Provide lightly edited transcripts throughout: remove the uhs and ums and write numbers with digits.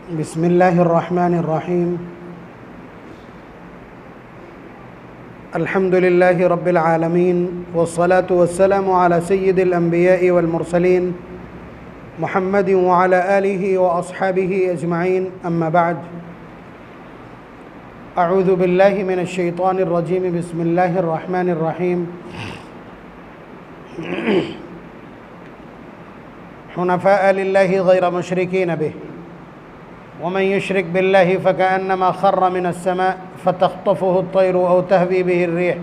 बिस्मिल्लाहिर्रहमानिर्रहीम। अल्हम्दुलिल्लाहि रब्बिल आलमीन वस्सलातु वस्सलामु अला सय्यिदिल अंबिया'i वल मुरसलीन मुहम्मदिन व अला आलिहि व अस्हाबिहि अजमईन, अम्मा बाद। अऊज़ु बिल्लाहि मिनश शैतानिर रजीम। बिस्मिल्लाहिर्रहमानिर्रहीम। हुनफ़ाअ लिल्लाहि गैर मुशरिकीन बिहि वमन युशरिक बिल्लाहि फ़कअन्नमा खर्र मिनस समा फ़तख़्तफ़ुहु अत्तयरु औ तहवी बिहि अर्रीह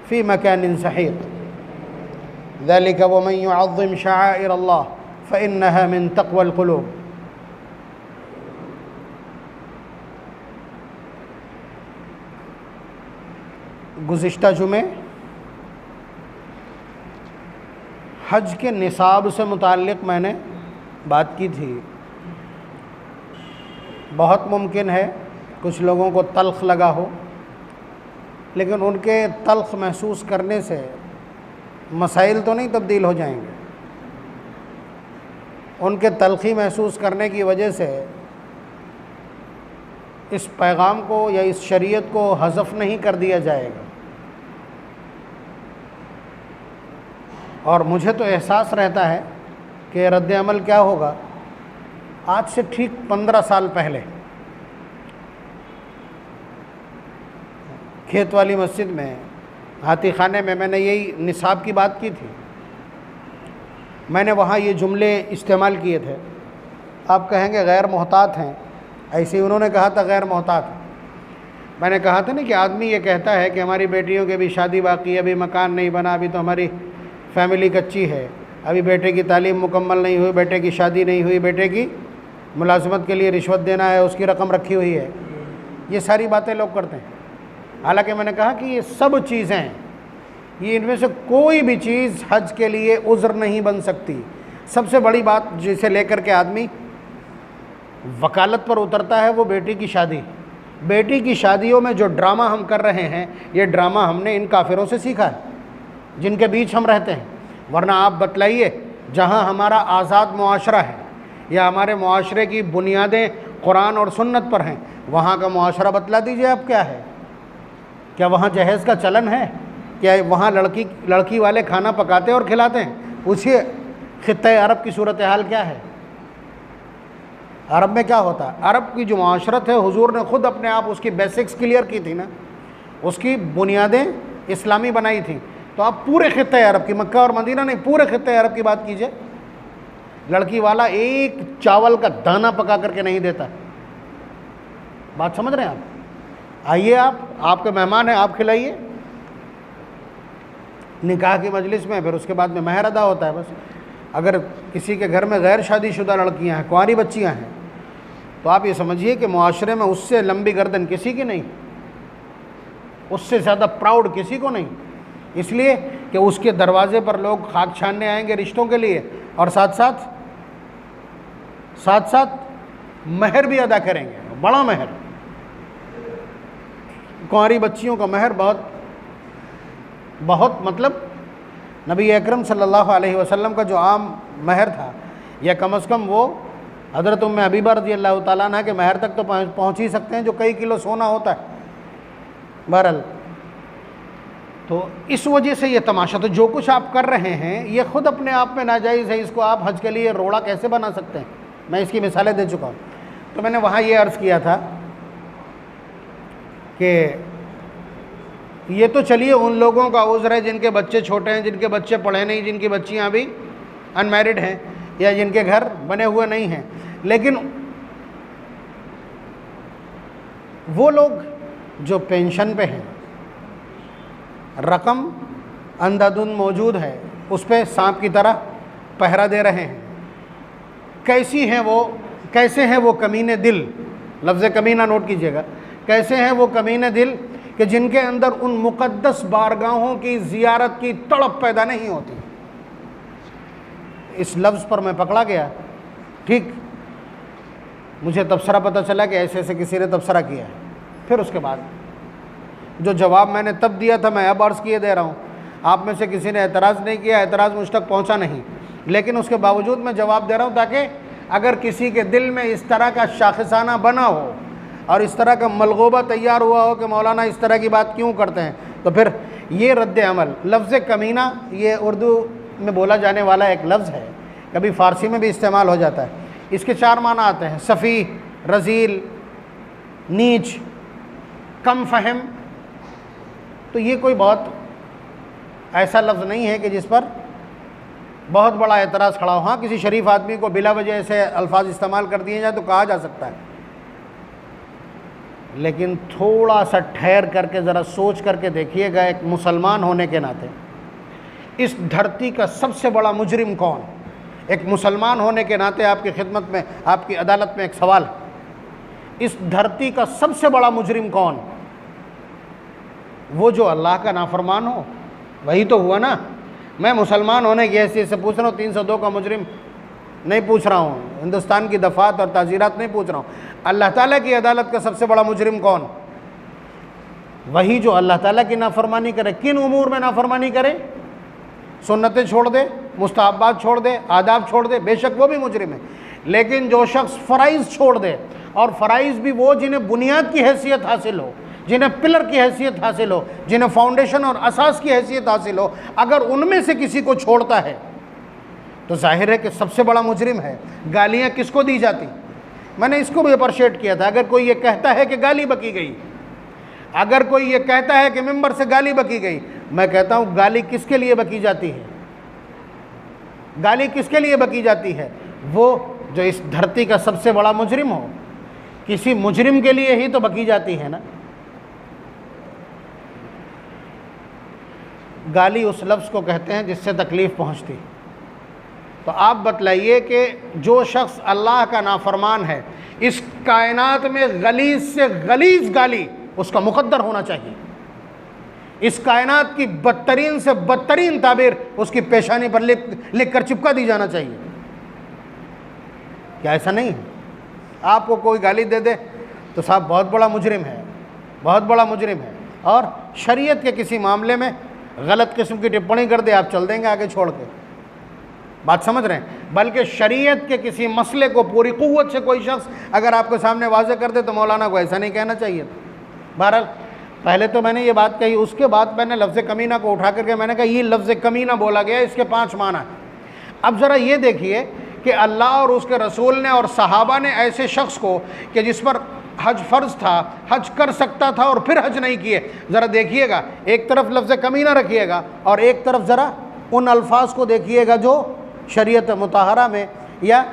फ़ी मकानिन सहीक़ ज़ालिका वमन युअज़्ज़िम शआइरल्लाह फ़इन्नहा मिन तक़वल क़ुलूब। गुज़िश्ता जुमे हज के निसाब से मुताल्लिक़ मैंने बात की थी। बहुत मुमकिन है कुछ लोगों को तल्ख़ लगा हो, लेकिन उनके तल्ख़ महसूस करने से मसाइल तो नहीं तब्दील हो जाएंगे। उनके तल्ख़ी महसूस करने की वजह से इस पैगाम को या इस शरीयत को हज़फ नहीं कर दिया जाएगा। और मुझे तो एहसास रहता है कि रद्द अमल क्या होगा। आज से ठीक 15 साल पहले खेत वाली मस्जिद में हाथी खाने में मैंने यही निसाब की बात की थी। मैंने वहाँ ये जुमले इस्तेमाल किए थे। आप कहेंगे गैर मोहतात हैं, ऐसे ही उन्होंने कहा था गैर मोहतात। मैंने कहा था ना कि आदमी ये कहता है कि हमारी बेटियों की भी शादी बाकी है, अभी मकान नहीं बना, अभी तो हमारी फैमिली कच्ची है, अभी बेटे की तालीम मुकम्मल नहीं हुई, बेटे की शादी नहीं हुई, बेटे की मुलाजमत के लिए रिश्वत देना है, उसकी रकम रखी हुई है। ये सारी बातें लोग करते हैं। हालांकि मैंने कहा कि ये सब चीज़ें हैं, ये इनमें से कोई भी चीज़ हज के लिए उज़्र नहीं बन सकती। सबसे बड़ी बात जिसे लेकर के आदमी वकालत पर उतरता है वो बेटी की शादी। बेटी की शादियों में जो ड्रामा हम कर रहे हैं, ये ड्रामा हमने इन काफिरों से सीखा है जिनके बीच हम रहते हैं। वरना आप बतलाइए, जहाँ हमारा आज़ाद मुआशरा है या हमारे मुआशरे की बुनियादें कुरान और सुन्नत पर हैं, वहाँ का मुआशरा बतला दीजिए आप क्या है। क्या वहाँ जहेज़ का चलन है? क्या वहाँ लड़की वाले खाना पकाते और खिलाते हैं? पूछिए खित्ते अरब की सूरत हाल क्या है। अरब में क्या होता है? अरब की जो मुआशरत है, हुजूर ने ख़ुद अपने आप उसकी बेसिक्स क्लियर की थी ना, उसकी बुनियादें इस्लामी बनाई थी। तो आप पूरे खित्ते अरब की, मक्का और मदीना नहीं, पूरे खित्ते अरब की बात कीजिए। लड़की वाला एक चावल का दाना पका करके नहीं देता। बात समझ रहे हैं आप? आइए, आपके मेहमान हैं, आप खिलाइए। निकाह की मजलिस में फिर उसके बाद में महर अदा होता है बस। अगर किसी के घर में गैर शादीशुदा लड़कियां हैं, कुंवारी बच्चियां हैं, तो आप ये समझिए कि मुआशरे में उससे लंबी गर्दन किसी की नहीं, उससे ज़्यादा प्राउड किसी को नहीं। इसलिए कि उसके दरवाजे पर लोग खाक छानने आएंगे रिश्तों के लिए, और साथ साथ महर भी अदा करेंगे, बड़ा महर। कुंवारी बच्चियों का महर बहुत मतलब नबी अकरम सल्लल्लाहु अलैहि वसल्लम का जो आम महर था, या कम से कम वो हज़रत उम्मे हबीबा रज़ियल्लाहु ताला अन्हा के महर तक तो पहुँच ही सकते हैं, जो कई किलो सोना होता है। बहरहाल, तो इस वजह से ये तमाशा, तो जो कुछ आप कर रहे हैं ये ख़ुद अपने आप में नाजायज़ है। इसको आप हज के लिए रोड़ा कैसे बना सकते हैं? मैं इसकी मिसालें दे चुका हूँ। तो मैंने वहाँ ये अर्ज़ किया था कि ये तो चलिए उन लोगों का उज़्र है जिनके बच्चे छोटे हैं, जिनके बच्चे पढ़े नहीं, जिनकी बच्चियाँ अभी अनमैरिड हैं, या जिनके घर बने हुए नहीं हैं। लेकिन वो लोग जो पेंशन पे हैं, रकम अंधाधुंध मौजूद है, उस पर सांप की तरह पहरा दे रहे हैं। कैसे हैं वो कमीने दिल, लफ्ज़ कमीना नोट कीजिएगा, कैसे हैं वो कमीने दिल कि जिनके अंदर उन मुक़द्दस बारगाहों की ज़ियारत की तड़प पैदा नहीं होती। इस लफ्ज़ पर मैं पकड़ा गया। ठीक, मुझे तबसरा पता चला कि ऐसे ऐसे किसी ने तबसरा किया है। फिर उसके बाद जो जवाब मैंने तब दिया था, मैं अब अर्ज़ किए दे रहा हूँ। आप में से किसी ने एतराज़ नहीं किया, एतराज़ मुझ तक पहुँचा नहीं, लेकिन उसके बावजूद मैं जवाब दे रहा हूँ ताकि अगर किसी के दिल में इस तरह का शाखसाना बना हो और इस तरह का मलगूबा तैयार हुआ हो कि मौलाना इस तरह की बात क्यों करते हैं, तो फिर ये रद्द अमल। लफ्ज़ कमीना ये उर्दू में बोला जाने वाला एक लफ्ज़ है, कभी फ़ारसी में भी इस्तेमाल हो जाता है। इसके 4 माना आते हैं, सफ़ी, रज़ील, नीच, कम फ़हम। तो ये कोई बहुत ऐसा लफ्ज़ नहीं है कि जिस पर बहुत बड़ा एतराज़ खड़ा हो। हाँ, किसी शरीफ आदमी को बिला वजह से अल्फाज इस्तेमाल कर दिए जाए तो कहा जा सकता है, लेकिन थोड़ा सा ठहर करके ज़रा सोच करके देखिएगा, एक मुसलमान होने के नाते इस धरती का सबसे बड़ा मुजरिम कौन? एक मुसलमान होने के नाते आपकी खिदमत में, आपकी अदालत में एक सवाल, इस धरती का सबसे बड़ा मुजरिम कौन? वो जो अल्लाह का नाफरमान हो, वही तो हुआ ना। मैं मुसलमान होने की हैसियत से पूछ रहा हूँ, 302 का मुजरिम नहीं पूछ रहा हूँ, हिंदुस्तान की दफ़ात और ताज़ीरात नहीं पूछ रहा हूँ। अल्लाह ताला की अदालत का सबसे बड़ा मुजरिम कौन? वही जो अल्लाह ताला की नाफरमानी करे। किन उमूर में नाफरमानी करे? सुन्नतें छोड़ दे, मुस्तहब्बात छोड़ दे, आदाब छोड़ दे, बेशक वो भी मुजरिम है। लेकिन जो शख्स फ़राइज़ छोड़ दे, और फ़राइज़ भी वो जिन्हें बुनियाद की हैसियत हासिल हो, जिन्हें पिलर की हैसियत हासिल हो, जिन्हें फाउंडेशन और असास की हैसियत हासिल हो, अगर उनमें से किसी को छोड़ता है तो जाहिर है कि सबसे बड़ा मुजरिम है। गालियाँ किसको दी जाती? मैंने इसको भी अप्रिशिएट किया था। अगर कोई ये कहता है कि गाली बकी गई, अगर कोई ये कहता है कि मिंबर से गाली बकी गई, मैं कहता हूँ गाली किसके लिए बकी जाती है? गाली किसके लिए बकी जाती है? वो जो इस धरती का सबसे बड़ा मुजरिम हो, किसी मुजरिम के लिए ही तो बकी जाती है ना। गाली उस लफ्ज़ को कहते हैं जिससे तकलीफ़ पहुँचती। तो आप बतलाइए कि जो शख्स अल्लाह का नाफरमान है, इस कायनात में गलीज़ से गलीज़ गाली उसका मुकद्दर होना चाहिए। इस कायनात की बदतरीन से बदतरीन ताबीर उसकी पेशानी पर लिख कर चिपका दी जाना चाहिए। क्या ऐसा नहीं है? आपको कोई गाली दे दे तो साहब बहुत बड़ा मुजरिम है, बहुत बड़ा मुजरिम है। और शरीयत के किसी मामले में गलत किस्म की टिप्पणी कर दे, आप चल देंगे आगे छोड़ के। बात समझ रहे हैं? बल्कि शरीयत के किसी मसले को पूरी कुव्वत से कोई शख्स अगर आपके सामने वाज़े कर दे तो मौलाना को ऐसा नहीं कहना चाहिए। बहरहाल पहले तो मैंने ये बात कही, उसके बाद मैंने लफ्ज़ कमीना को उठा करके मैंने कहा ये लफ्ज़ कमीना बोला गया, इसके 5 माना है। अब ज़रा ये देखिए कि अल्लाह और उसके रसूल ने और सहाबा ने ऐसे शख्स को कि जिस पर हज फ़र्ज़ था, हज कर सकता था और फिर हज नहीं किए, ज़रा देखिएगा, एक तरफ लफ्ज़ कमीना रखिएगा और एक तरफ ज़रा उन अल्फाज को देखिएगा जो शरीयत मुताहरा में या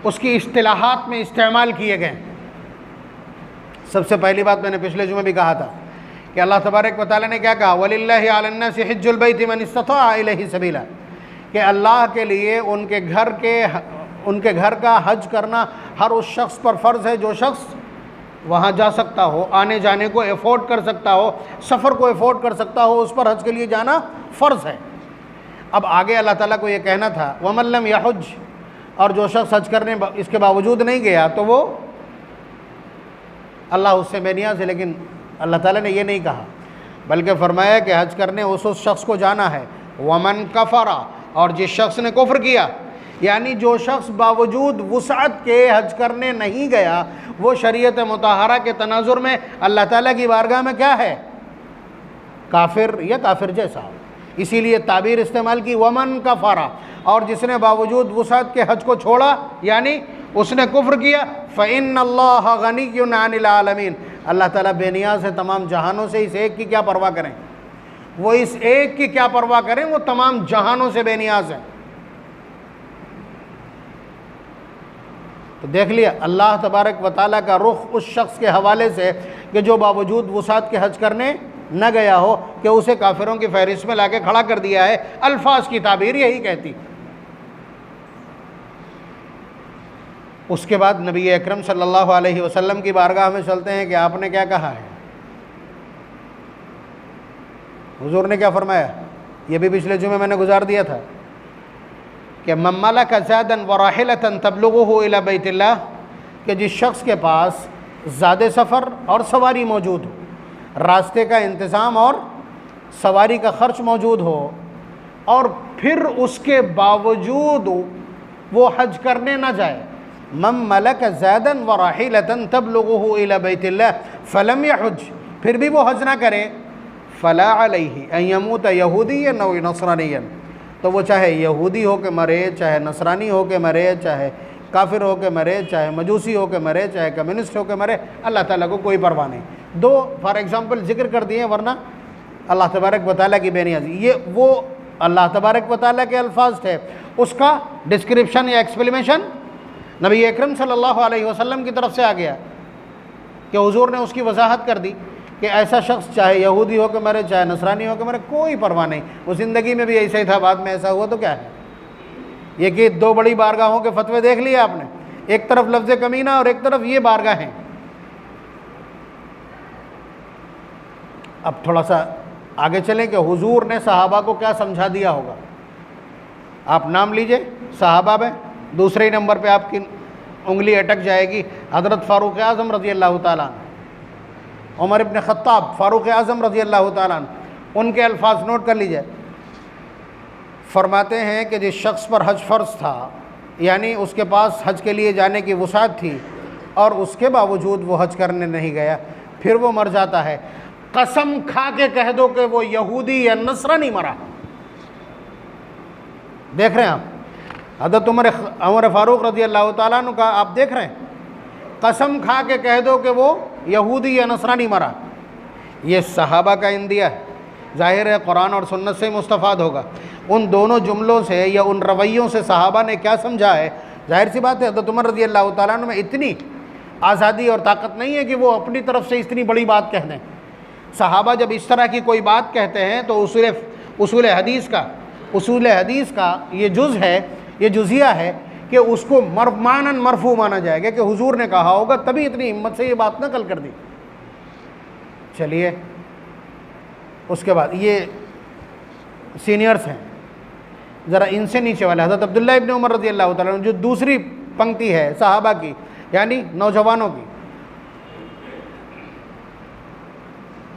उसकी इस्तिलाहात में इस्तेमाल किए गए। सबसे पहली बात मैंने पिछले जुमे भी कहा था कि अल्लाह तबारक व तआला ने क्या कहा, वलिल्लाहि अलन्नासि हिज्जुल बैति मन इस्तताअ इलैहि सबीला, कि अल्लाह के लिए उनके घर का हज करना हर उस शख्स पर फ़र्ज़ है जो शख्स वहाँ जा सकता हो, आने जाने को एफोर्ड कर सकता हो, सफ़र को एफोर्ड कर सकता हो, उस पर हज के लिए जाना फ़र्ज़ है। अब आगे अल्लाह ताला को ये कहना था वमन लम यहुज, और जो शख्स हज करने इसके बावजूद नहीं गया तो वो अल्लाह उससे बेनियाज़ है। लेकिन अल्लाह ताला ने ये नहीं कहा, बल्कि फरमाया कि हज करने उस शख्स को जाना है। वमन कफ़रा, और जिस शख्स ने कुफ्र किया, यानी जो शख्स बावजूद वुसअत के हज करने नहीं गया, वो शरीयत मुताहरा के तनाजुर में अल्लाह ताला की बारगाह में क्या है? काफिर या काफिर जैसा। इसीलिए ताबीर इस्तेमाल की वमन कफ़रा, और जिसने बावजूद वुसअत के हज को छोड़ा यानी उसने कुफ्र किया, फ़इन्नल्लाह गनिय्युन अनिल आलमीन, अल्लाह ताला बेनियाज़ है तमाम जहानों से। इस एक की क्या परवाह करें? वो इस एक की क्या परवाह करें? वो तमाम जहानों से बेनियाज़ है। तो देख लिया अल्लाह तबारक व तआला का रुख उस शख्स के हवाले से कि जो बावजूद वुसअत के हज करने न गया हो, कि उसे काफिरों की फहरिस्त में लाके खड़ा कर दिया है। अल्फाज की ताबीर यही कहती। उसके बाद नबी अकरम सल्लल्लाहु अलैहि वसल्लम की बारगाह में चलते हैं कि आपने क्या कहा है। हुजूर ने क्या फरमाया, ये भी पिछले जुमे मैंने गुजार दिया था कि मम्मला का ज़ादन व राहिलतन तबलुगुहु इला बैतिल्लाह, कि जिस शख्स के पास ज़ादे सफ़र और सवारी मौजूद हो, रास्ते का इंतज़ाम और सवारी का ख़र्च मौजूद हो, और फिर उसके बावजूद वो हज करने ना जाए, मम मलक ज़ैदन व राहिलतन तबलुगुहु इला बैतिल्लाह फलम यहुज, फिर भी वो हज ना करे, फला अलैहि अन यमूत यहूदियन औ नसरानियन, तो वो चाहे यहूदी हो के मरे, चाहे नसरानी हो के मरे, चाहे काफिर हो के मरे, चाहे मजूसी हो के मरे, चाहे कम्युनिस्ट हो के मरे, अल्लाह ताला को कोई परवाह नहीं। दो फॉर एग्ज़ाम्पल जिक्र कर दिए, वरना अल्लाह तबारक व तआला की बेनियाज़ी, ये वो अल्लाह तबारक व तआला के अल्फाज थे, उसका डिस्क्रिप्शन या एक्सप्लेनेशन नबी अकरम सल्लल्लाहु अलैहि वसल्लम की तरफ से आ गया कि हुजूर ने उसकी वजाहत कर दी कि ऐसा शख्स चाहे यहूदी हो के मरे, चाहे नसरानी हो के मरे, कोई परवाह नहीं। वो ज़िंदगी में भी ऐसा ही था, बाद में ऐसा हुआ तो क्या है। ये कि दो बड़ी बारगाहों के फतवे देख लिए आपने, एक तरफ लफ्ज़ कमीना और एक तरफ ये बारगाहें। अब थोड़ा सा आगे चलें कि हुजूर ने सहाबा को क्या समझा दिया होगा। आप नाम लीजिए सहाबा में, दूसरे ही नंबर पे आपकी उंगली अटक जाएगी हज़रत फ़ारूक़ आज़म रज़ी अल्लाह ताला अन्हु, उमर इब्न ख़त्ताब फ़ारूक़ आज़म रज़ी अल्लाह ताला अन्हु, उनके अल्फाज नोट कर लीजिए। फरमाते हैं कि जिस शख्स पर हज फ़र्ज़ था, यानी उसके पास हज के लिए जाने की वसाअत थी और उसके बावजूद वो हज करने नहीं गया, फिर वो मर जाता है, कसम खा के कह दो कि वो यहूदी या नसरानी मरा। देख रहे हैं आप हज़रत उमर फ़ारूक़ रज़ी अल्लाह ताला अन्हु का, आप देख रहे हैं, कसम खा के कह दो कि वो यहूदी या नसरानी मरा। ये सहाबा का इंदिया है, ज़ाहिर है कुरान और सुन्नत से मुस्तफ़ाद होगा। उन दोनों जुमलों से या उन रवैयों से सहाबा ने क्या समझा है, जाहिर सी बात है हज़रत उमर रज़ी अल्लाह ताला अन्हु में इतनी आज़ादी और ताकत नहीं है कि वो अपनी तरफ से इतनी बड़ी बात कह दें। सहाबा जब इस तरह की कोई बात कहते हैं तो उसूल हदीस का ये जुज़ है, ये जुज़िया है कि उसको मानन मरफू माना जाएगा कि हुजूर ने कहा होगा, तभी इतनी हिम्मत से ये बात नकल कर दी। चलिए उसके बाद ये सीनियर्स हैं, ज़रा इनसे नीचे वाले हज़रत अब्दुल्ला इब्न उमर रज़ी अल्लाह ताला अन्हु, जो दूसरी पंक्ति है सहाबा की, यानी नौजवानों की।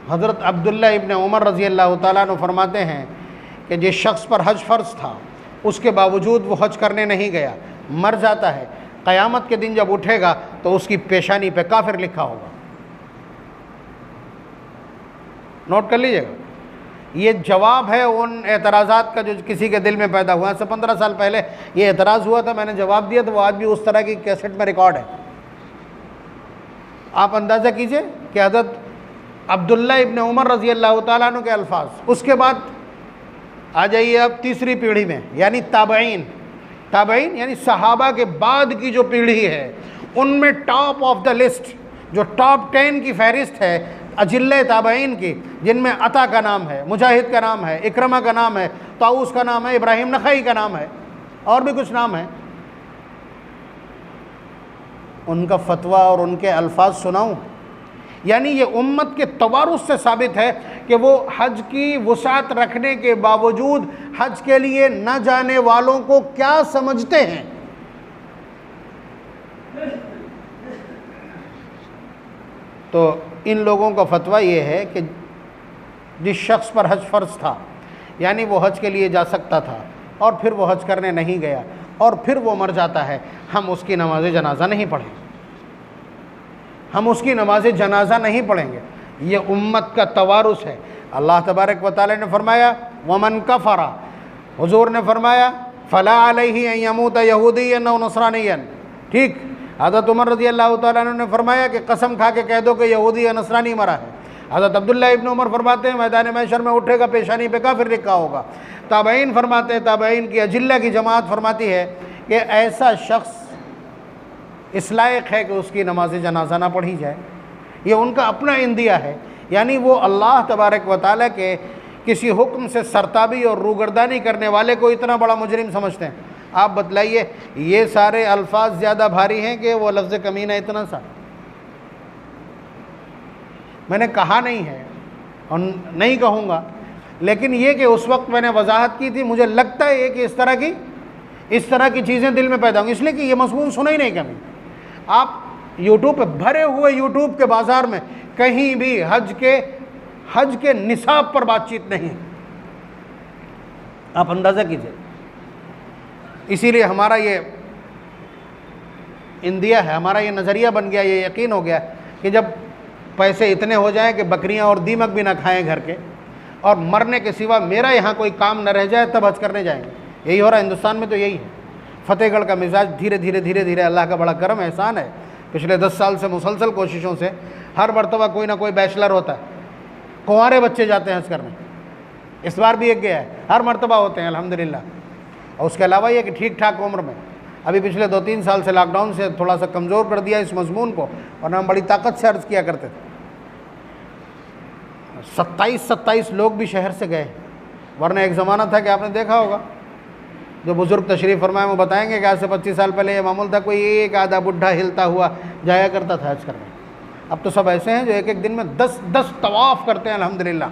हज़रत अब्दुल्ला इब्न उमर रज़ी अल्लाह ताला अन्हु फरमाते हैं कि जिस शख्स पर हज फ़र्ज़ था उसके बावजूद वो हज करने नहीं गया, मर जाता है, क़यामत के दिन जब उठेगा तो उसकी पेशानी पे काफिर लिखा होगा। नोट कर लीजिएगा, ये जवाब है उन एतराज़ात का जो किसी के दिल में पैदा हुआ। से 15 साल पहले ये एतराज़ हुआ था, मैंने जवाब दिया, तो वो आज भी उस तरह की कैसेट में रिकॉर्ड है। आप अंदाज़ा कीजिए कि हज़रत अब्दुल्ला इब्न उमर रज़ी अल्लाह ताला अन्हु के अल्फाज। उसके बाद आ जाइए अब तीसरी पीढ़ी में, यानी ताबईन यानी सहाबा के बाद की जो पीढ़ी है, उनमें टॉप ऑफ द लिस्ट, जो टॉप 10 की फहरिस्त है अजिल्ले ताबईन की, जिनमें अता का नाम है, मुजाहिद का नाम है, इक्रमा का नाम है, ताऊस का नाम है, इब्राहिम नखई का नाम है, और भी कुछ नाम है। उनका फतवा और उनके अल्फाज सुनाऊं, यानी ये उम्मत के तवारुस से साबित है कि वो हज की वसात रखने के बावजूद हज के लिए न जाने वालों को क्या समझते हैं। तो इन लोगों का फतवा ये है कि जिस शख्स पर हज फ़र्ज़ था, यानी वो हज के लिए जा सकता था और फिर वो हज करने नहीं गया और फिर वो मर जाता है, हम उसकी नमाज जनाजा नहीं पढ़ेंगे, हम उसकी नमाज जनाजा नहीं पढ़ेंगे। ये उम्मत का तवारुस है। अल्लाह तबारक व तआला ने फरमाया वमन कफ़रा, हुजूर ने फरमाया फ़ला अलैहि अन यमूत यहूदियन औ नसरानियन। ठीक, हज़रत उमर रज़ी अल्लाह तआला अन्हु ने फरमाया कि कसम खा के कह दो कि यहूदी या नसरानी मरा है। हज़रत अब्दुल्ला इब्न उमर फरमाते हैं मैदान महशर में उठेगा, पेशानी पे काफिर लिखा होगा। ताबईन फरमाते हैं, ताबईन की अजिल्ला की जमात फरमाती है कि ऐसा शख्स इस लायक है कि उसकी नमाज जनाजा ना पढ़ी जाए। ये उनका अपना इंदिया है, यानी वो अल्लाह तबारक व तआला के किसी हुक्म से सरताबी और रूगर्दानी करने वाले को इतना बड़ा मुजरिम समझते हैं। आप बतलाइए, ये सारे अल्फाज ज़्यादा भारी हैं कि वो लफ्ज़ कमीना इतना सा? मैंने कहा नहीं है और नहीं कहूँगा, लेकिन ये कि उस वक्त मैंने वजाहत की थी, मुझे लगता है कि इस तरह की चीज़ें दिल में पैदा होंगी, इसलिए कि ये मज़मून सुना ही नहीं कभी। आप यूट्यूब पे भरे हुए यूट्यूब के बाज़ार में कहीं भी हज के निसाब पर बातचीत नहीं, आप अंदाज़ा कीजिए। इसीलिए हमारा ये इंडिया है, हमारा ये नज़रिया बन गया, ये यकीन हो गया कि जब पैसे इतने हो जाएं कि बकरियां और दीमक भी ना खाएं घर के, और मरने के सिवा मेरा यहाँ कोई काम न रह जाए, तब हज करने जाएंगे। यही हो रहा है हिंदुस्तान में, तो यही है। फतेहगढ़ का मिजाज धीरे धीरे धीरे धीरे, अल्लाह का बड़ा करम एहसान है, पिछले 10 साल से मुसलसल कोशिशों से हर मरतबा कोई ना कोई बैचलर होता है, कुंवारे बच्चे जाते हैं हज करने। इस बार भी एक गया है, हर मरतबा होते हैं अल्हम्दुलिल्लाह। और उसके अलावा ये कि ठीक ठाक उम्र में, अभी पिछले 2-3 साल से लॉकडाउन से थोड़ा सा कमज़ोर कर दिया इस मजमून को, वरना हम बड़ी ताकत से अर्ज़ किया करते थे। 27 लोग भी शहर से गए, वरना एक ज़माना था कि आपने देखा होगा, जो बुज़ुर्ग तशरीफ़ फरमाए वो बताएंगे कि आज से 25 साल पहले ये मामूल था, कोई एक आधा बुढ़ा हिलता हुआ जाया करता था हज करने। अब तो सब ऐसे हैं जो एक एक दिन में 10 तवाफ़ करते हैं अल्हम्दुलिल्लाह।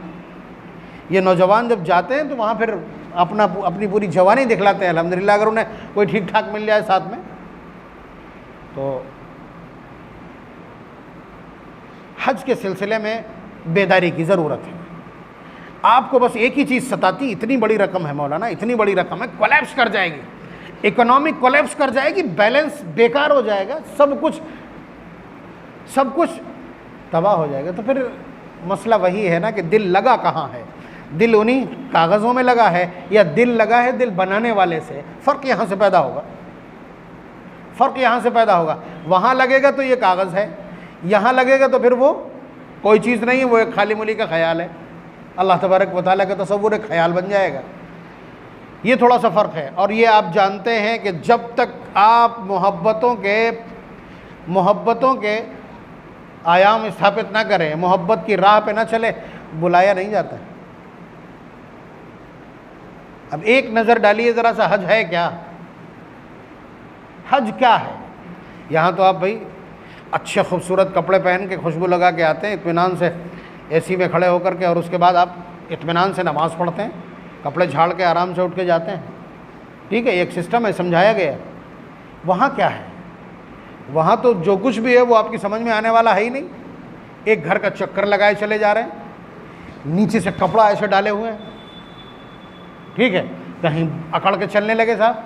ये नौजवान जब जाते हैं तो वहाँ फिर अपनी पूरी जवानी दिखलाते हैं अल्हम्दुलिल्लाह, अगर उन्हें कोई ठीक ठाक मिल जाए साथ में। तो हज के सिलसिले में बेदारी की ज़रूरत है। आपको बस एक ही चीज़ सताती, इतनी बड़ी रकम है मौलाना, इतनी बड़ी रकम है, कोलैप्स कर जाएगी, इकोनॉमिक कोलैप्स कर जाएगी, बैलेंस बेकार हो जाएगा, सब कुछ तबाह हो जाएगा। तो फिर मसला वही है ना कि दिल लगा कहाँ है, दिल उन्हीं कागज़ों में लगा है या दिल लगा है दिल बनाने वाले से? फ़र्क यहाँ से पैदा होगा, फ़र्क यहाँ से पैदा होगा। वहाँ लगेगा तो ये कागज़ है, यहाँ लगेगा तो फिर वो कोई चीज़ नहीं है, वो एक खाली मुली का ख्याल है, अल्लाह तबारक व तआला का तसव्वुर एक ख्याल बन जाएगा। ये थोड़ा सा फ़र्क है। और ये आप जानते हैं कि जब तक आप मोहब्बतों के आयाम स्थापित ना करें, मोहब्बत की राह पे ना चले, बुलाया नहीं जाता। अब एक नज़र डालिए ज़रा सा, हज है क्या? हज क्या है? यहाँ तो आप भाई अच्छे खूबसूरत कपड़े पहन के खुशबू लगा के आते हैं इत्मीनान से, एसी में खड़े होकर के, और उसके बाद आप इत्मीनान से नमाज़ पढ़ते हैं, कपड़े झाड़ के आराम से उठ के जाते हैं। ठीक है, एक सिस्टम है, समझाया गया है। वहाँ क्या है? वहाँ तो जो कुछ भी है वो आपकी समझ में आने वाला है ही नहीं। एक घर का चक्कर लगाए चले जा रहे हैं, नीचे से कपड़ा ऐसे डाले हुए हैं, ठीक है, कहीं अकड़ के चलने लगे साहब,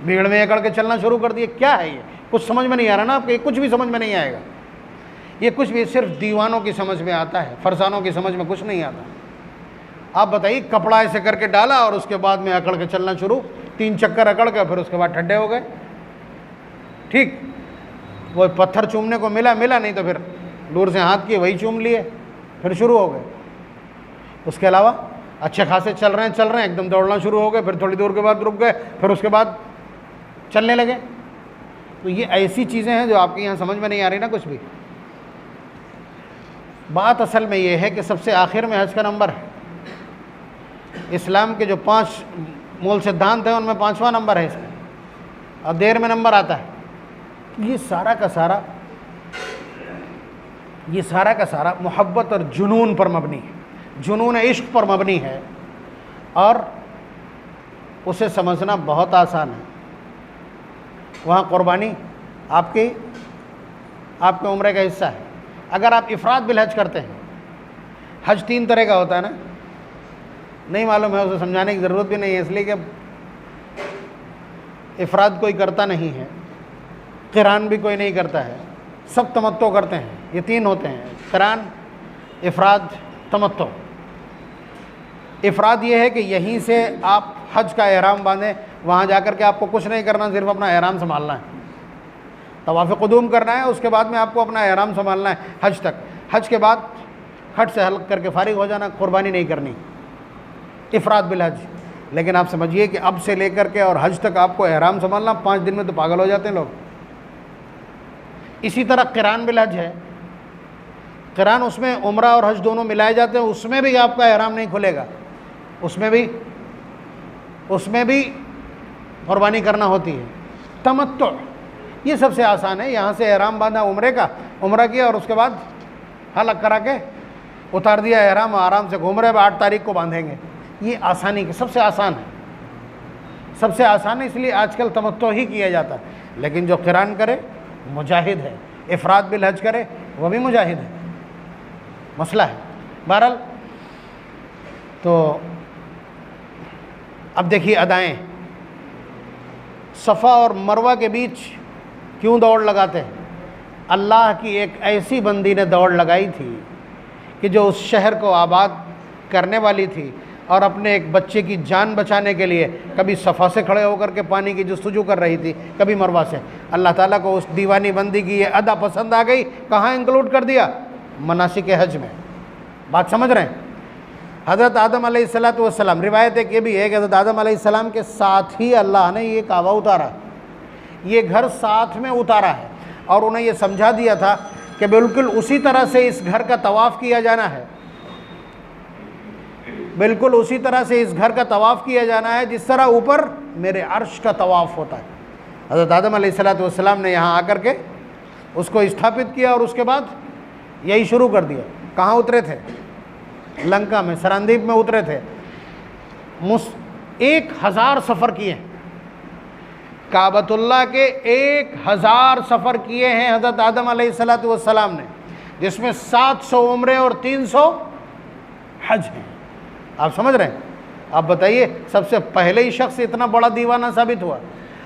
भीड़ में अकड़ के चलना शुरू कर दिए। क्या है ये? कुछ समझ में नहीं आ रहा ना आपको, कुछ भी समझ में नहीं आएगा। ये कुछ भी सिर्फ दीवानों की समझ में आता है, फरसानों की समझ में कुछ नहीं आता। आप बताइए, कपड़ा ऐसे करके डाला और उसके बाद में अकड़ के चलना शुरू, 3 चक्कर अकड़ के, फिर उसके बाद ठंडे हो गए। ठीक, वो पत्थर चूमने को मिला, नहीं तो फिर दूर से हाथ किए, वही चूम लिए, फिर शुरू हो गए। उसके अलावा अच्छे खासे चल रहे हैं, एकदम दौड़ना शुरू हो गए, फिर थोड़ी दूर के बाद रुक गए, फिर उसके बाद चलने लगे। तो ये ऐसी चीज़ें हैं जो आपके यहाँ समझ में नहीं आ रही ना कुछ भी। बात असल में ये है कि सबसे आखिर में हज का नंबर है। इस्लाम के जो 5 मूल सिद्धांत हैं उनमें 5वां नंबर है इसमें, और देर में नंबर आता है। ये सारा का सारा मोहब्बत और जुनून पर मबनी है, जुनून इश्क पर मबनी है, और उसे समझना बहुत आसान है। वहाँ कुर्बानी आपके उम्र का हिस्सा है। अगर आप इफ़राद बिल हज करते हैं, हज 3 तरह का होता है ना, नहीं मालूम है, उसे समझाने की ज़रूरत भी नहीं है, इसलिए कि इफ़राद कोई करता नहीं है, क़िरान भी कोई नहीं करता है, सब तमत्तो करते हैं। ये 3 होते हैं, क़िरान, इफ़राद, तमत्तो। इफ़राद ये है कि यहीं से आप हज का एहराम बांधें, वहाँ जाकर के आपको कुछ नहीं करना, सिर्फ अपना एहराम संभालना है, तवाफ़ क़ुदूम करना है, उसके बाद में आपको अपना एहराम संभालना है हज तक। हज के बाद खट से हल्क करके फ़ारिग हो जाना, कुर्बानी नहीं करनी, इफ़राद बिल हज। लेकिन आप समझिए कि अब से लेकर के और हज तक आपको एहराम संभालना, 5 दिन में तो पागल हो जाते हैं लोग। इसी तरह क़िरान बिल हज है, क़िरान उसमें उम्रा और हज दोनों मिलाए जाते हैं, उसमें भी आपका एहराम नहीं खुलेगा, उसमें भी कुर्बानी करना होती है। तमत्तु ये सबसे आसान है, यहाँ से एहराम बांधा उम्रा किया, और उसके बाद हलक करा के उतार दिया एहराम, आराम से घूम रहे, 8 तारीख को बांधेंगे। ये आसानी की सबसे आसान है, सबसे आसान है, इसलिए आजकल तमत्तु ही किया जाता है। लेकिन जो क़िरान करे मुजाहिद है, इफ़राद बिल हज करे वह भी मुजाहिद है, मसला है। बहरहाल तो अब देखिए अदाएँ, सफ़ा और मरवा के बीच क्यों दौड़ लगाते हैं? अल्लाह की एक ऐसी बंदी ने दौड़ लगाई थी कि जो उस शहर को आबाद करने वाली थी और अपने एक बच्चे की जान बचाने के लिए कभी सफ़ा से खड़े होकर के पानी की जस्तजू कर रही थी, कभी मरवा से। अल्लाह ताला को उस दीवानी बंदी की ये अदा पसंद आ गई। कहाँ इंक्लूड कर दिया? मनासिक हज में। बात समझ रहे हैं? हज़रत आदम अलैहिस्सलाम, रिवायत एक ये भी है कि हज़रत आदम अलैहिस्सलाम के साथ ही अल्लाह ने ये काबा उतारा, ये घर साथ में उतारा है और उन्हें ये समझा दिया था कि बिल्कुल उसी तरह से इस घर का तवाफ़ किया जाना है, बिल्कुल उसी तरह से इस घर का तवाफ़ किया जाना है जिस तरह ऊपर मेरे अर्श का तवाफ़ होता है। हज़रत आदम अलैहिस्सलाम ने यहाँ आकर के उसको स्थापित किया और उसके बाद यही शुरू कर दिया। कहाँ उतरे थे? लंका में, सरांदीप में उतरे थे। 1000 सफ़र किए हैं, काबतुल्लाह के 1000 सफ़र किए हैं हज़रत आदम अलैहिस्सलाम ने, जिसमें 700 उम्रे और 300 हज हैं। आप समझ रहे हैं? आप बताइए, सबसे पहले ही शख्स इतना बड़ा दीवाना साबित हुआ।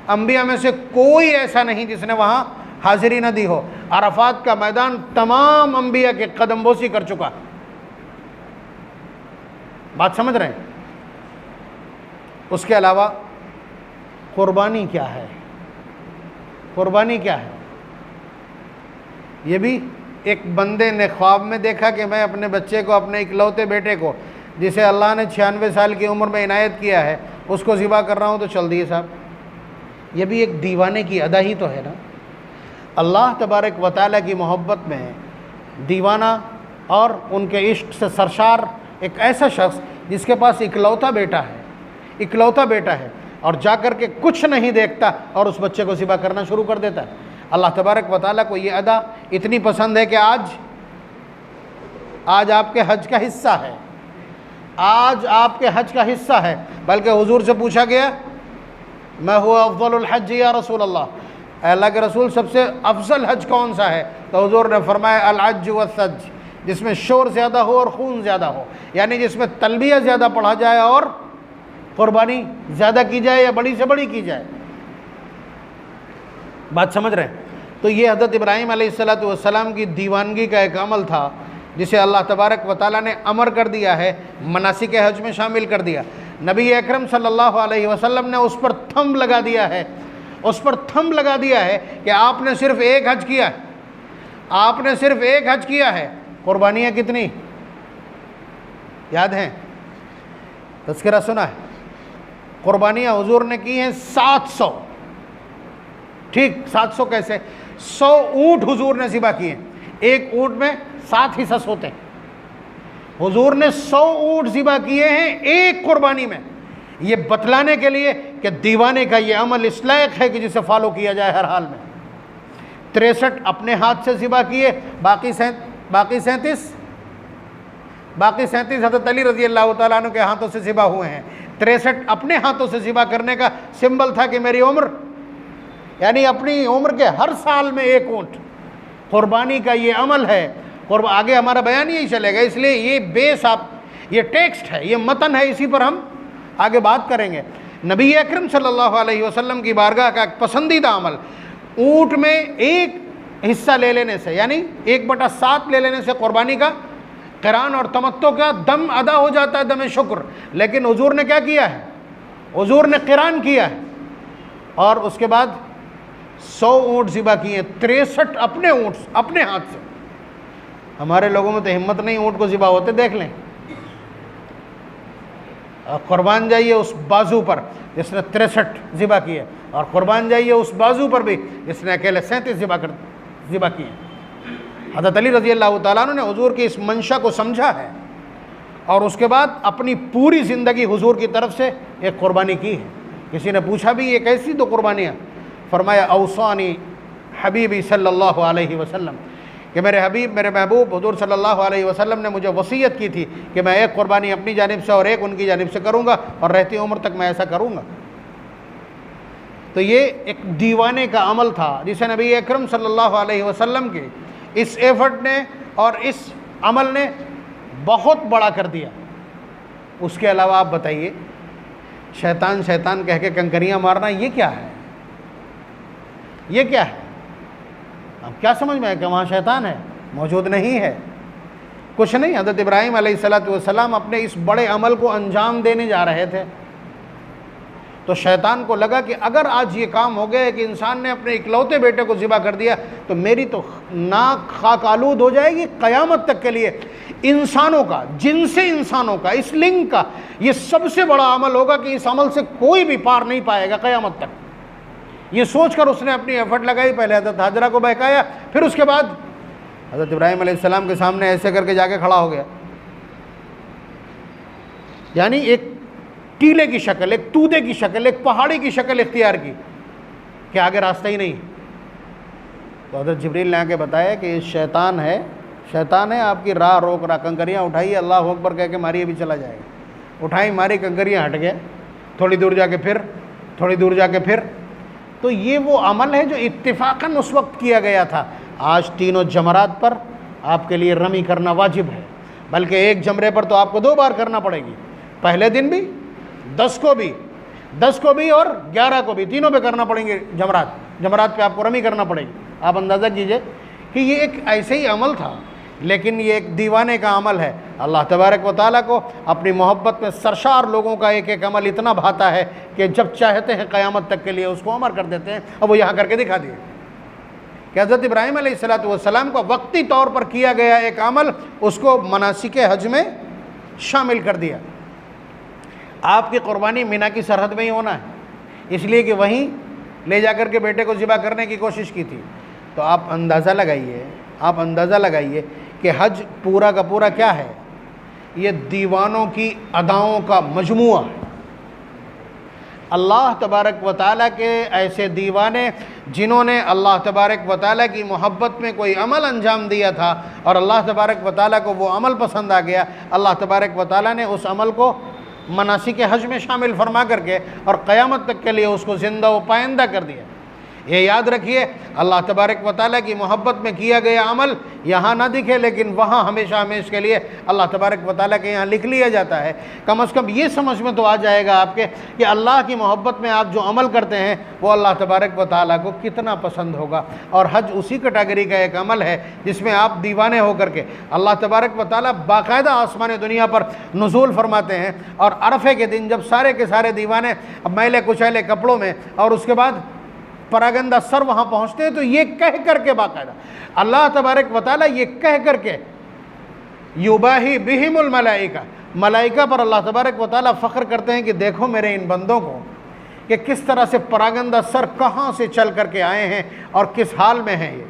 अंबिया में से कोई ऐसा नहीं जिसने वहाँ हाजिरी न दी हो। अरफात का मैदान तमाम अंबिया के कदमबोसी कर चुका। बात समझ रहे हैं? उसके अलावा कुर्बानी क्या है? कुर्बानी क्या है? ये भी एक बंदे ने ख्वाब में देखा कि मैं अपने बच्चे को, अपने इकलौते बेटे को, जिसे अल्लाह ने 96 साल की उम्र में इनायत किया है, उसको ज़िबा कर रहा हूँ, तो चल दिए साहब। ये भी एक दीवाने की अदा ही तो है ना। अल्लाह तबारक व तआला की मोहब्बत में दीवाना और उनके इश्क से सरशार एक ऐसा शख्स जिसके पास इकलौता बेटा है, इकलौता बेटा है, और जा कर के कुछ नहीं देखता और उस बच्चे को ज़िबा करना शुरू कर देता है। अल्लाह तबारक व तआला को ये अदा इतनी पसंद है कि आज आपके हज का हिस्सा है, आज आपके हज का हिस्सा है। बल्कि हुजूर से पूछा गया, मैं हुआ अफ़ज़लुल हज या रसूल अल्लाह, अल्लाह के रसूल सबसे अफजल हज कौन सा है? तो हुजूर ने फरमाया अल हज व सज, जिसमें शोर ज़्यादा हो और खून ज़्यादा हो, यानी जिसमें तलबिया ज़्यादा पढ़ा जाए और कुर्बानी ज़्यादा की जाए या बड़ी से बड़ी की जाए। बात समझ रहे हैं? तो ये हज़रत इब्राहीम अलैहिस्सलाम की दीवानगी का एक अमल था जिसे अल्लाह तबारक व तआला ने अमर कर दिया है, मनासिक हज में शामिल कर दिया। नबी अकरम सल्लल्लाहु अलैहि वसल्लम ने उस पर थंब लगा दिया है, उस पर थंब लगा दिया है कि आपने सिर्फ एक हज किया है, आपने सिर्फ एक हज किया है। कुर्बानियाँ कितनी याद हैं? तज़किरा सुना है? कुर्बानियाँ हुजूर ने की हैं 700। ठीक, 700 कैसे? 100 ऊँट हुजूर ने ज़िबा किए। एक ऊँट में 7 हिस्स होते हैं। हुजूर ने 100 ऊँट ज़िबा किए हैं एक कुर्बानी में। ये बतलाने के लिए कि दीवाने का ये अमल इस लायक है कि जिसे फॉलो किया जाए हर हाल में। 63 अपने हाथ से ज़िबा किए, बाकी 37 हज़रत अली रज़ी अल्लाह तआला अन्हु के हाथों से ज़िबा हुए हैं। 63 अपने हाथों से ज़िबा करने का सिंबल था कि मेरी उम्र, यानी अपनी उम्र के हर साल में एक ऊँट। कुर्बानी का ये अमल है। और आगे हमारा बयान यही चलेगा, इसलिए ये बेस, आप ये टेक्स्ट है, ये मतन है, इसी पर हम आगे बात करेंगे। नबी अकरम सल्लल्लाहु अलैहि वसल्लम की बारगाह का पसंदीदा अमल, ऊँट में एक हिस्सा ले लेने से, यानी 1/7 ले लेने से कुर्बानी का, क़िरान और तमत्तो का दम अदा हो जाता है, दम शुक्र। लेकिन हुजूर ने क्या किया है? हुजूर ने क़िरान किया है और उसके बाद 100 ऊँट ज़िबा किए, 63 अपने ऊँट अपने हाथ से। हमारे लोगों में तो हिम्मत नहीं ऊँट को ज़िबा होते देख लें। कुर्बान जाइए उस बाजू पर जिसने 63 ज़िबा किए, और कुर्बान जाइए उस बाजू पर भी जिसने अकेले 37 ज़िबा किए। हज़रत अली रज़ी अल्लाह तआला अन्हु ने हुजूर की इस मंशा को समझा है और उसके बाद अपनी पूरी ज़िंदगी हुजूर की तरफ से एक कुर्बानी की है। किसी ने पूछा भी ये कैसी दो कुर्बानियाँ? फरमाया औसानी हबीबी सल्लल्लाहु अलैहि वसल्लम, कि मेरे हबीब, मेरे महबूब हुजूर सल्लल्लाहु अलैहि वसल्लम ने मुझे वसीयत की थी कि मैं एक कुर्बानी अपनी जानिब से और एक उनकी जानिब से करूँगा और रहती उम्र तक मैं ऐसा करूँगा। तो ये एक दीवाने का अमल था जिसे नबी अकरम सल्लल्लाहु अलैहि वसल्लम के इस एफर्ट ने और इस अमल ने बहुत बड़ा कर दिया। उसके अलावा आप बताइए, शैतान शैतान कह के कंकरियाँ मारना, ये क्या है? ये क्या है? अब क्या समझ में है कि वहाँ शैतान है? मौजूद नहीं है, कुछ नहीं। हज़रत इब्राहीम अलैहिस्सलाम अपने इस बड़े अमल को अंजाम देने जा रहे थे, तो शैतान को लगा कि अगर आज ये काम हो गया कि इंसान ने अपने इकलौते बेटे को ज़िबा कर दिया तो मेरी तो नाक खाक आलूद हो जाएगी क़यामत तक के लिए। इंसानों का, जिनसे इंसानों का, इस लिंग का ये सबसे बड़ा अमल होगा कि इस अमल से कोई भी पार नहीं पाएगा क़यामत तक। ये सोचकर उसने अपनी एफर्ट लगाई, पहले हज़रत हाजरा को बहकाया, फिर उसके बाद हज़रत इब्राहीम अलैहिस्सलाम के सामने ऐसे करके जाके खड़ा हो गया, यानी एक टीले की शक्ल, एक तूदे की शक्ल, एक पहाड़ी की शक्ल इख्तियार की कि आगे रास्ता ही नहीं। तो हज़रत जिब्रील ने आके बताया कि शैतान है, शैतान है, आपकी राह रोक रहा। कंकरियाँ उठाइए, अल्लाह अकबर कह के मारिए, भी चला जाएगा। उठाई, मारी, कंकरियाँ हट गए, थोड़ी दूर जाके फिर, थोड़ी दूर जाके फिर। तो ये वो अमल है जो इत्तिफाकन उस वक्त किया गया था। आज तीनों जमरात पर आपके लिए रमी करना वाजिब है, बल्कि एक जमरे पर तो आपको 2 बार करना पड़ेगी, पहले दिन भी, 10 को भी और 11 को भी, तीनों पे करना पड़ेंगे जमरात पे आपको रमी करना पड़ेगी। आप अंदाज़ा कीजिए कि ये एक ऐसे ही अमल था, लेकिन ये एक दीवाने का अमल है। अल्लाह तबारक व तआला को अपनी मोहब्बत में सरशार लोगों का एक एक अमल इतना भाता है कि जब चाहते हैं क़यामत तक के लिए उसको अमर कर देते हैं। अब वो यहाँ करके दिखा दिए कि हज़रत इब्राहीम अलैहिस्सलाम का वक्ती तौर पर किया गया एक अमल उसको मनासिक हज में शामिल कर दिया। आपकी क़ुरबानी मिना की सरहद में ही होना है, इसलिए कि वहीं ले जाकर के बेटे को ज़िबा करने की कोशिश की थी। तो आप अंदाज़ा लगाइए कि हज पूरा का पूरा क्या है? ये दीवानों की अदाओं का मजमुआ है। अल्लाह तबारक व तआला के ऐसे दीवाने जिन्होंने अल्लाह तबारक व तआला की मोहब्बत में कोई अमल अंजाम दिया था और अल्लाह तबारक व तआला को वो अमल पसंद आ गया, अल्लाह तबारक व तआला ने उस अमल को मनासिक हज में शामिल फरमा करके और क़यामत तक के लिए उसको ज़िंदा व पाइंदा कर दिया। ये याद रखिए, अल्लाह तबारक व तआला की मोहब्बत में किया गया अमल यहाँ ना दिखे, लेकिन वहाँ हमेशा हमेशा के लिए अल्लाह तबारक व तआला के यहाँ लिख लिया जाता है। कम से कम ये समझ में तो आ जाएगा आपके कि अल्लाह की मोहब्बत में आप जो अमल करते हैं वो अल्लाह तबारक व तआला को कितना पसंद होगा। और हज उसी कैटेगरी का एक अमल है जिसमें आप दीवाने होकर के अल्लाह तबारक व तआला बाकायदा आसमान दुनिया पर नुज़ूल फरमाते हैं। और अरफे के दिन जब सारे के सारे दीवाने मैले कुचैले कपड़ों में और उसके बाद परागंदा सर वहाँ पहुँचते हैं, तो ये कह करके बाकायदा अल्लाह तबारक व तआला ये कह करके युबाही बिहिमुल मलाइका, मलाइका पर अल्लाह तबारक व तआला फ़ख्र करते हैं कि देखो मेरे इन बंदों को कि किस तरह से परागंदा सर कहाँ से चल करके आए हैं और किस हाल में हैं ये,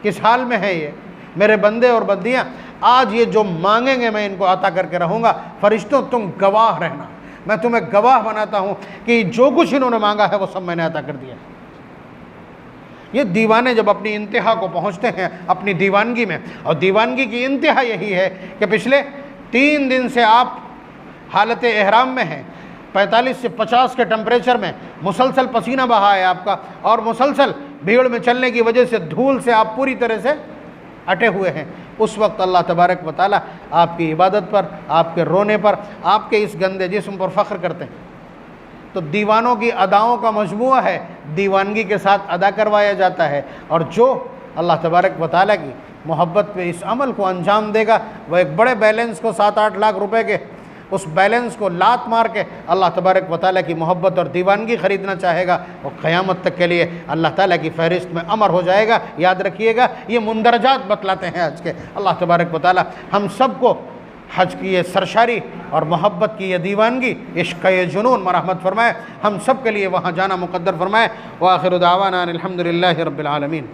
किस हाल में है ये मेरे बंदे और बंदियाँ। आज ये जो मांगेंगे मैं इनको अता करके रहूँगा। फरिश्तों तुम गवाह रहना, मैं तुम्हें गवाह बनाता हूँ कि जो कुछ इन्होंने मांगा है वो सब मैंने अता कर दिया। ये दीवाने जब अपनी इंतहा को पहुंचते हैं अपनी दीवानगी में, और दीवानगी की इंतहा यही है कि पिछले 3 दिन से आप हालत एहराम में हैं, 45 से 50 के टेम्परेचर में, मुसलसल पसीना बहा है आपका और मुसलसल भीड़ में चलने की वजह से धूल से आप पूरी तरह से अटे हुए हैं। उस वक्त अल्लाह तबारक व तआला आपकी इबादत पर, आपके रोने पर, आपके इस गंदे जिस्म पर फ़ख्र करते हैं। तो दीवानों की अदाओं का मजमुआ है, दीवानगी के साथ अदा करवाया जाता है। और जो अल्लाह तबारक व तआला की मोहब्बत पे इस अमल को अंजाम देगा वह एक बड़े बैलेंस को 7-8 लाख रुपए के उस बैलेंस को लात मार के अल्लाह तबारक व तआला की मोहब्बत और दीवानगी ख़रीदना चाहेगा और क़यामत तक के लिए अल्लाह ताला की फ़हरिस्त में अमर हो जाएगा। याद रखिएगा, ये मुंदरजात बतलाते हैं हज के। अल्लाह तबारक व तआला हम सब को हज की ये सरशारी और मोहब्बत की ये दीवानगी, इश्क़ ये जुनून मरहमत फ़रमाए, हम सब के लिए वहाँ जाना मुक़द्दर फ़रमाए। व आखिर दावाना अनिल हम्दुलिल्लाहि रब्बिल आलमीन।